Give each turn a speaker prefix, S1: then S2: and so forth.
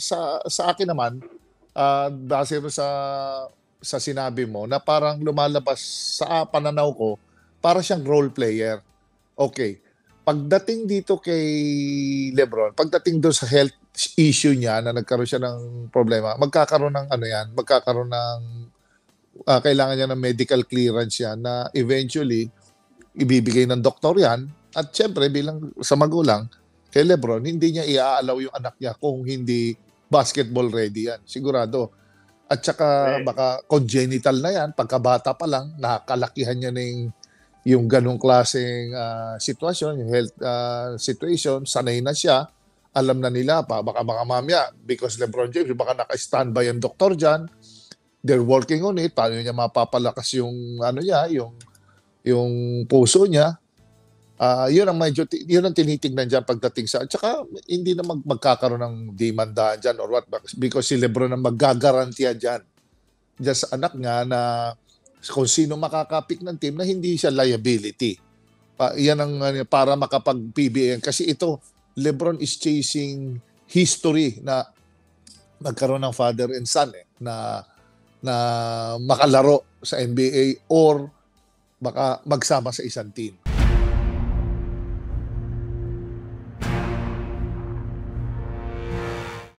S1: Sa akin naman, base rin sa sinabi mo na parang lumalabas sa pananaw ko, para siyang role player. Okay, pagdating dito kay Lebron, pagdating dun sa health issue niya na nagkaroon siya ng problema, magkakaroon ng ano 'yan, magkakaroon ng, kailangan niya ng medical clearance 'yan na eventually ibibigay ng doktor 'yan at siyempre bilang sa magulang, kay Lebron hindi niya i-a-allow yung anak niya kung hindi basketball ready 'yan, sigurado. At saka
S2: Correct.
S1: baka congenital na 'yan, pagkabata pa lang nakakalakihan niya na yung gano'ng klaseng, sitwasyon, yung health, situation, sanay na siya, alam na nila pa baka mamaya because LeBron James baka naka-standby ang doktor diyan, they're working on it, paano niya mapapalakas yung ano niya, yung puso niya. Yun ang yun ang tinitingnan diyan pagdating sa at saka hindi na magkakaroon ng demandahan diyan or what because si LeBron ang maggagarantiya diyan sa anak niya na kung sino makaka-pick ng team na hindi siya liability. Yan ang ano, para makapag-PBA kasi ito, LeBron is chasing history na magkaroon ng father and son na na makalaro sa NBA or baka magsama sa isang team.